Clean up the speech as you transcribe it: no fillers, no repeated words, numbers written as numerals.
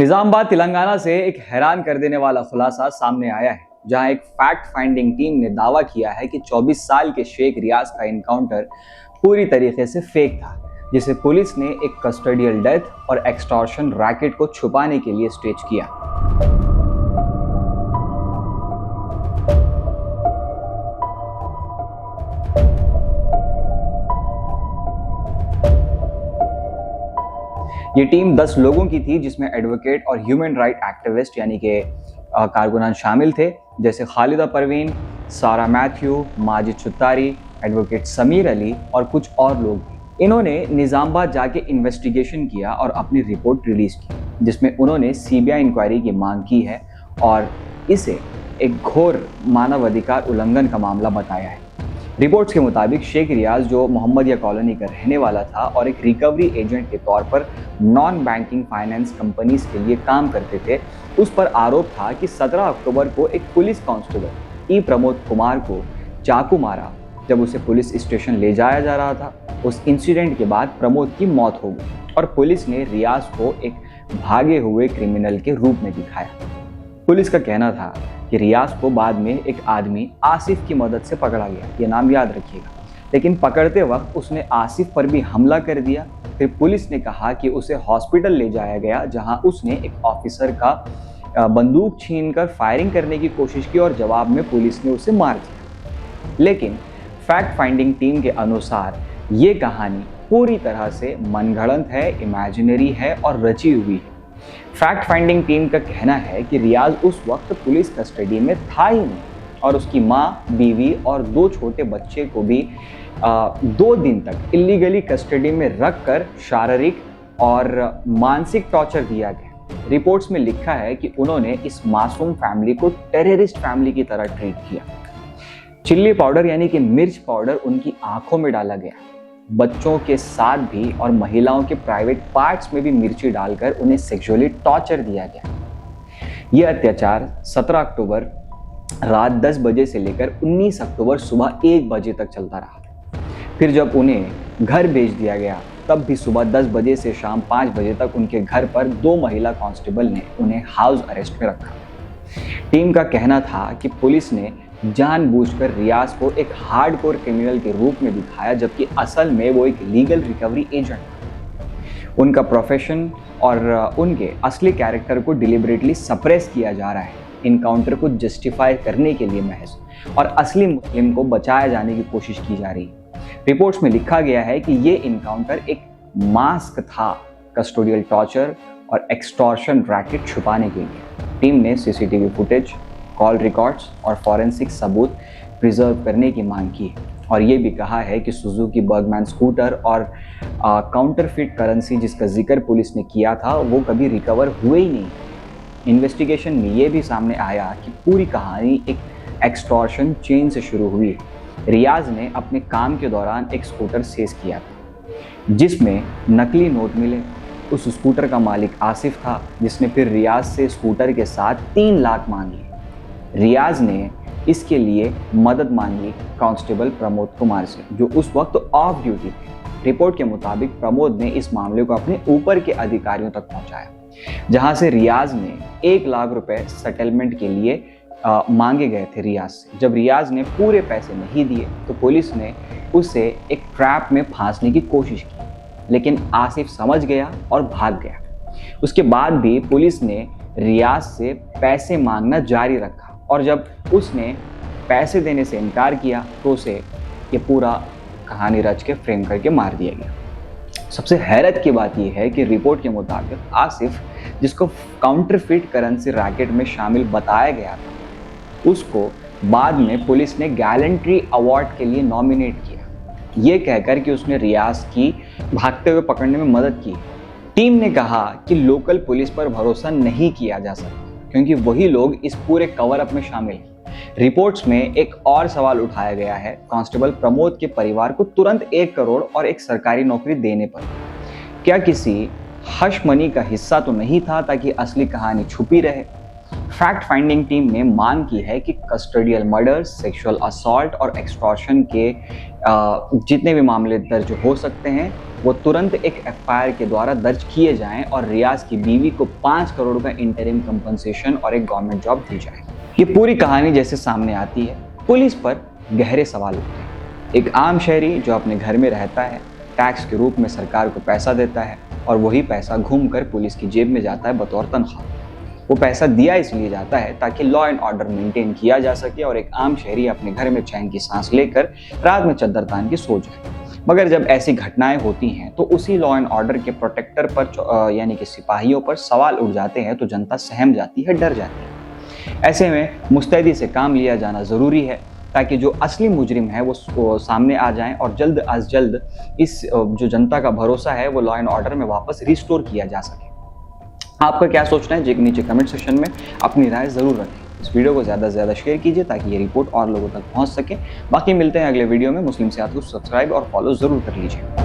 निजामाबाद तेलंगाना से एक हैरान कर देने वाला खुलासा सामने आया है, जहां एक फैक्ट फाइंडिंग टीम ने दावा किया है कि 24 साल के शेख रियाज का एनकाउंटर पूरी तरीके से फेक था, जिसे पुलिस ने एक कस्टोडियल डेथ और एक्सटॉर्शन रैकेट को छुपाने के लिए स्टेज किया। ये टीम 10 लोगों की थी, जिसमें एडवोकेट और ह्यूमन राइट एक्टिविस्ट यानी कि कारकुनान शामिल थे, जैसे खालिदा परवीन, सारा मैथ्यू, माजिद चुत्तारी, एडवोकेट समीर अली और कुछ और लोग भी। इन्होंने निजामाबाद जाके इन्वेस्टिगेशन किया और अपनी रिपोर्ट रिलीज की, जिसमें उन्होंने सीबीआई इंक्वायरी की मांग की है और इसे एक घोर मानवाधिकार उल्लंघन का मामला बताया है। रिपोर्ट्स के मुताबिक शेख रियाज, जो मोहम्मदिया कॉलोनी का रहने वाला था और एक रिकवरी एजेंट के तौर पर नॉन बैंकिंग फाइनेंस कंपनीज के लिए काम करते थे, उस पर आरोप था कि 17 अक्टूबर को एक पुलिस कांस्टेबल प्रमोद कुमार को चाकू मारा जब उसे पुलिस स्टेशन ले जाया जा रहा था। उस इंसिडेंट के बाद प्रमोद की मौत हो गई और पुलिस ने रियाज को एक भागे हुए क्रिमिनल के रूप में दिखाया। पुलिस का कहना था कि रियाज को बाद में एक आदमी आसिफ की मदद से पकड़ा गया, ये नाम याद रखिएगा, लेकिन पकड़ते वक्त उसने आसिफ पर भी हमला कर दिया। फिर पुलिस ने कहा कि उसे हॉस्पिटल ले जाया गया, जहां उसने एक ऑफिसर का बंदूक छीनकर फायरिंग करने की कोशिश की और जवाब में पुलिस ने उसे मार दिया। लेकिन फैक्ट फाइंडिंग टीम के अनुसार ये कहानी पूरी तरह से मनगढ़ंत है, इमेजिनरी है और रची हुई है। फैक्ट फाइंडिंग टीम का कहना है कि रियाज उस वक्त पुलिस कस्टडी में था ही नहीं और उसकी माँ, बीवी और 2 छोटे बच्चे को भी 2 दिन तक इलीगली कस्टडी में रखकर शारीरिक और मानसिक टॉर्चर दिया गया। रिपोर्ट्स में लिखा है कि उन्होंने इस मासूम फैमिली को टेररिस्ट फैमिली की तरह ट्रीट किया। चिल्ली पाउडर यानी कि मिर्च पाउडर उनकी आंखों में डाला गया, बच्चों के साथ भी और महिलाओं के प्राइवेट पार्ट्स में भी मिर्ची डालकर उन्हें सेक्सुअली टॉर्चर दिया गया। यह अत्याचार 17 अक्टूबर रात 10 बजे से लेकर 19 अक्टूबर सुबह 1 बजे तक चलता रहा। फिर जब उन्हें घर भेज दिया गया, तब भी सुबह 10 बजे से शाम 5 बजे तक उनके घर पर 2 महिला कांस्टेबल ने उन्हें हाउस अरेस्ट में रखा। टीम का कहना था कि पुलिस ने जानबूझकर रियाज को एक हार्डकोर क्रिमिनल के रूप में दिखाया, जबकि असल में वो एक लीगल रिकवरी एजेंट था। उनका प्रोफेशन और उनके असली कैरेक्टर को डिलिबरेटली सप्रेस किया जा रहा है, इनकाउंटर को जस्टिफाई करने के लिए महज, और असली मुस्लिम को बचाया जाने की कोशिश की जा रही है। रिपोर्ट्स में लिखा गया है कि ये इनकाउंटर एक मास्क था, कस्टोडियल टॉर्चर और एक्सटॉर्शन रैकेट छुपाने के लिए। टीम ने सीसीटीवी फुटेज, कॉल रिकॉर्ड्स और फॉरेंसिक सबूत प्रिजर्व करने की मांग की है और ये भी कहा है कि सुजुकी बर्गमैन स्कूटर और काउंटरफिट करेंसी जिसका जिक्र पुलिस ने किया था, वो कभी रिकवर हुए ही नहीं। इन्वेस्टिगेशन में ये भी सामने आया कि पूरी कहानी एक एक्सटॉर्शन चेन से शुरू हुई। रियाज ने अपने काम के दौरान एक स्कूटर सीज किया था, जिसमें नकली नोट मिले। उस स्कूटर का मालिक आसिफ था, जिसने फिर रियाज से स्कूटर के साथ 3 लाख मांग लिए। रियाज ने इसके लिए मदद मांगी कांस्टेबल प्रमोद कुमार से, जो उस वक्त ऑफ ड्यूटी थे। रिपोर्ट के मुताबिक प्रमोद ने इस मामले को अपने ऊपर के अधिकारियों तक पहुंचाया, जहां से रियाज ने 1 लाख रुपए सेटलमेंट के लिए मांगे गए थे रियाज से। जब रियाज ने पूरे पैसे नहीं दिए तो पुलिस ने उसे एक ट्रैप में फांसने की कोशिश की, लेकिन आसिफ समझ गया और भाग गया। उसके बाद भी पुलिस ने रियाज से पैसे मांगना जारी रखा और जब उसने पैसे देने से इनकार किया तो उसे ये पूरा कहानी रच के फ्रेम करके मार दिया गया। सबसे हैरत की बात यह है कि रिपोर्ट के मुताबिक आसिफ, जिसको काउंटरफिट करेंसी रैकेट में शामिल बताया गया था, उसको बाद में पुलिस ने गैलेंट्री अवार्ड के लिए नॉमिनेट किया, ये कहकर कि उसने रियाज की भागते हुए पकड़ने में मदद की। टीम ने कहा कि लोकल पुलिस पर भरोसा नहीं किया जा सकता, क्योंकि वही लोग इस पूरे कवर अप में शामिल हैं। रिपोर्ट्स में एक और सवाल उठाया गया है, कांस्टेबल प्रमोद के परिवार को तुरंत 1 करोड़ और एक सरकारी नौकरी देने पर क्या किसी हश मनी का हिस्सा तो नहीं था ताकि असली कहानी छुपी रहे? फैक्ट फाइंडिंग टीम ने मांग की है कि कस्टोडियल मर्डर, सेक्सुअल असॉल्ट और एक्सटॉर्शन के जितने भी मामले दर्ज हो सकते हैं वो तुरंत एक एफआईआर के द्वारा दर्ज किए जाएं और रियाज की बीवी को 5 करोड़ का इंटरिम कंपनसेशन और एक गवर्नमेंट जॉब दी जाए। ये पूरी कहानी जैसे सामने आती है, पुलिस पर गहरे सवाल उठते हैं। एक आम शहरी जो अपने घर में रहता है, टैक्स के रूप में सरकार को पैसा देता है और वही पैसा घूमकर पुलिस की जेब में जाता है बतौर तनख्वाह। वो पैसा दिया इसलिए जाता है ताकि लॉ एंड ऑर्डर मेंटेन किया जा सके और एक आम शहरी अपने घर में चैन की सांस लेकर रात में चद्दर तान के सो जाए। मगर जब ऐसी घटनाएं होती हैं तो उसी लॉ एंड ऑर्डर के प्रोटेक्टर पर यानी कि सिपाहियों पर सवाल उठ जाते हैं, तो जनता सहम जाती है, डर जाती है। ऐसे में मुस्तैदी से काम लिया जाना ज़रूरी है ताकि जो असली मुजरिम है वो सामने आ जाएं और जल्द अज जल्द इस जो जनता का भरोसा है वो लॉ एंड ऑर्डर में वापस रिस्टोर किया जा सके। आपका क्या सोचना है नीचे कमेंट सेक्शन में अपनी राय ज़रूर रखें। इस वीडियो को ज़्यादा से ज़्यादा शेयर कीजिए ताकि ये रिपोर्ट और लोगों तक पहुंच सके। बाकी मिलते हैं अगले वीडियो में। मुस्लिम सियासत को सब्सक्राइब और फॉलो ज़रूर कर लीजिए।